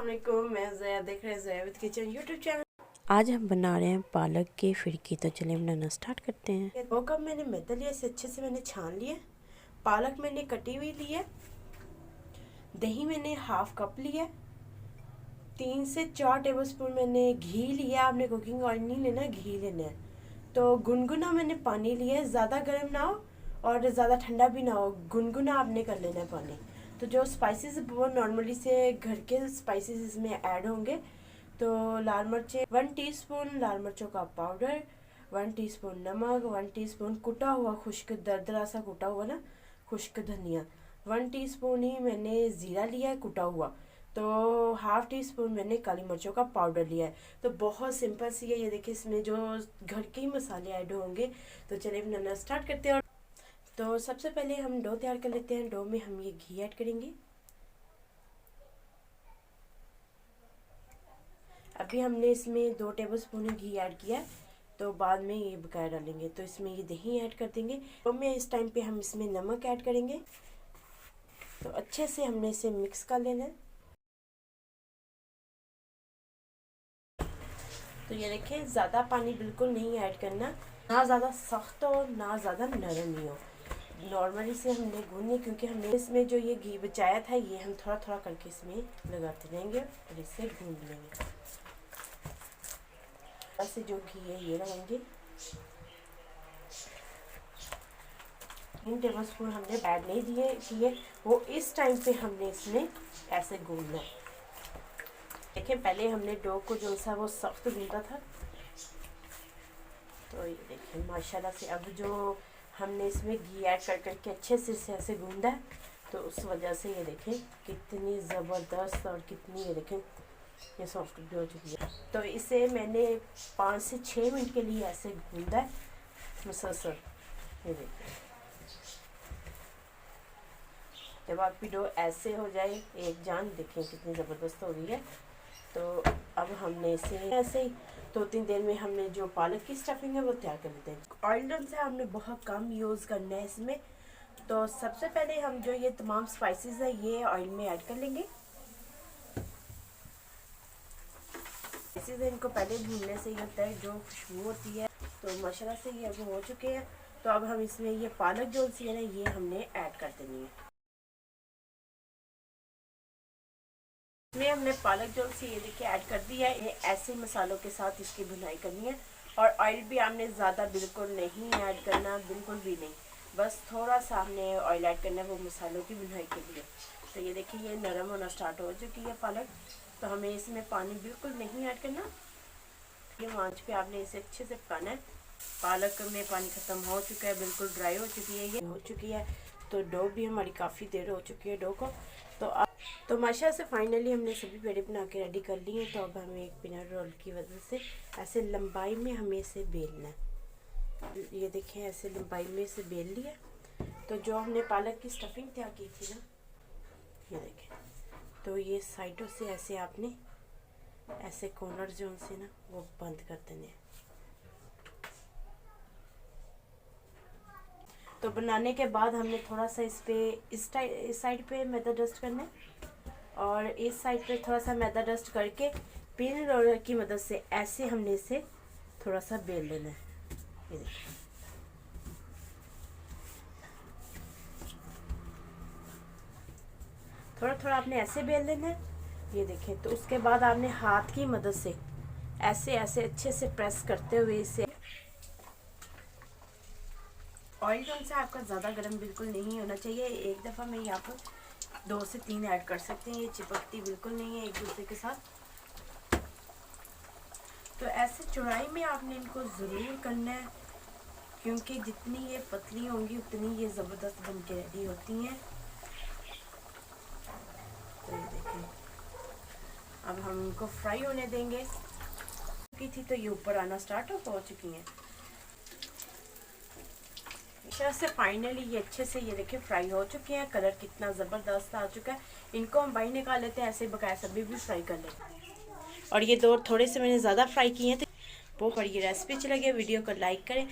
अस्सलामुअलैकुम, मैं ज़या देख रहे हैं ज़या विद किचन यूट्यूब चैनल। आज हम बना रहे हैं पालक की फिरकी। तो चलिए बनाना स्टार्ट करते हैं। 2 कप मैंने मैदा लिया, इसे अच्छे से मैंने छान लिया। पालक मैंने कटी हुई ली है। दही मैंने हाफ कप लिया। 3 से 4 टेबलस्पून मैंने घी लिया। आपने कुकिंग ऑयल नहीं लेना, घी लेना है। तो गुनगुना मैंने पानी लिया है, ज़्यादा गर्म ना हो और ज़्यादा ठंडा भी ना हो, गुनगुना आपने कर लेना है पानी। तो जो स्पाइसेस वो नॉर्मली से घर के स्पाइसेस इसमें ऐड होंगे। तो लाल मिर्चें 1 टीस्पून लाल मिर्चों का पाउडर, 1 टीस्पून नमक, 1 टीस्पून कुटा हुआ खुश्क दरदरा सा कुटा हुआ ना खुश्क धनिया, 1 टीस्पून ही मैंने ज़ीरा लिया है कुटा हुआ। तो हाफ टी स्पून मैंने काली मिर्चों का पाउडर लिया है। तो बहुत सिंपल सी है ये। देखिए इसमें जो घर के ही मसाले ऐड होंगे। तो चलिए बनाना स्टार्ट करते हैं। तो सबसे पहले हम डो तैयार कर लेते हैं। डो में हम ये घी ऐड करेंगे। अभी हमने इसमें 2 टेबलस्पून घी ऐड किया है, तो बाद में ये बकाया डालेंगे। तो इसमें ये दही ऐड कर देंगे। तो में इस टाइम पे हम इसमें नमक ऐड करेंगे। तो अच्छे से हमने इसे मिक्स कर लेना है। तो ये देखें, ज़्यादा पानी बिल्कुल नहीं ऐड करना, ना ज़्यादा सख्त हो ना ज़्यादा नरम ही हो। नॉर्मली से हमने गूंदनी, क्योंकि हमने इसमें जो ये घी बचाया था ये हम थोड़ा थोड़ा करके इसमें लगाते रहेंगे और इसे गूंद लेंगे। ऐसे जो घी है ये लगाएंगे। 3 टेबलस्पून हमने ऐड नहीं किए, वो इस टाइम पे हमने इसमें ऐसे गूंदना है। देखें, पहले हमने डो को जो सा वो सख्त गूंदा था। तो ये देखें माशाल्लाह से अब जो हमने इसमें घी ऐड कर करके अच्छे से इसे ऐसे गूंदा है, तो उस वजह से ये देखें कितनी ज़बरदस्त और कितनी ये देखें ये सॉफ्ट भी हो चुकी है। तो इसे मैंने 5 से 6 मिनट के लिए ऐसे गूंदा है मुसलसल। ये देखिए, जब आपकी डो ऐसे हो जाए एक जान, देखें कितनी ज़बरदस्त हो गई है। तो अब हमने इसे ऐसे ही 2-3 देर में हमने जो पालक की स्टफिंग है वो तैयार कर लेते हैं। ऑयल से हमने बहुत कम यूज़ करना है इसमें। तो सबसे पहले हम जो ये तमाम स्पाइसेस है ये ऑयल में ऐड कर लेंगे। इनको पहले भूनने से ये होता है जो खुशबू होती है। तो माशाल्लाह से ये अब हो चुके हैं। तो अब हम इसमें ये पालक जो सी है ना ये हमने ऐड कर देनी है। इसमें हमने पालक जो सी ये देखिए ऐड कर दी है। ये ऐसे मसालों के साथ इसकी भुनाई करनी है। और ऑयल भी हमने ज़्यादा बिल्कुल नहीं ऐड करना, बिल्कुल भी नहीं, बस थोड़ा सा हमने ऑयल ऐड करना है वो मसालों की भुनाई के लिए। तो ये देखिए ये नरम होना स्टार्ट हो चुकी है पालक। तो हमें इसमें पानी बिल्कुल नहीं ऐड करना। ये आंच पे आपने इसे अच्छे से पकाना है। पालक में पानी ख़त्म हो चुका है, बिल्कुल ड्राई हो चुकी है, ये हो चुकी है। तो डो भी हमारी काफ़ी देर हो चुकी है डो को। तो माशाल्लाह से फाइनली हमने सभी पेड़े बना के रेडी कर लिए हैं। तो अब हमें एक पीनट रोल की वजह से ऐसे लंबाई में हमें इसे बेलना है। ये देखें ऐसे लंबाई में इसे बेल लिया। तो जो हमने पालक की स्टफिंग तैयार की थी ना, ये देखें, तो ये साइडों से ऐसे आपने ऐसे कॉर्नर जो से ना वो बंद कर देने हैं। तो बनाने के बाद हमने थोड़ा सा इस साइड पे मैदा डस्ट करना है और इस साइड पे थोड़ा सा मैदा डस्ट करके पिन रोलर की मदद से ऐसे हमने इसे थोड़ा सा बेल लेना है। ये देखिए, थोड़ा थोड़ा आपने ऐसे बेल लेना है। ये देखें, तो उसके बाद आपने हाथ की मदद से ऐसे ऐसे अच्छे से प्रेस करते हुए इसे। ऑयल जो से आपका ज़्यादा गर्म बिल्कुल नहीं होना चाहिए। एक दफ़ा में यहाँ पर 2 से 3 ऐड कर सकते हैं, ये चिपकती बिल्कुल नहीं है एक दूसरे के साथ। तो ऐसे चौड़ाई में आपने इनको ज़रूर करना है, क्योंकि जितनी ये पतली होंगी उतनी ये ज़बरदस्त बन के रेडी होती हैं। तो ये देखें, अब हम इनको फ्राई होने देंगे। की थी तो ये ऊपर आना स्टार्ट हो चुकी हैं। से फाइनली ये अच्छे से ये देखिए फ्राई हो चुके हैं। कलर कितना ज़बरदस्त आ चुका है। इनको हम बाहर निकाल लेते हैं, ऐसे बकाया सभी भी फ्राई कर लेते हैं। और ये दो थोड़े से मैंने ज़्यादा फ्राई किए हैं। तो बहुत बड़ी रेसिपी अच्छी लगी, वीडियो को लाइक करें।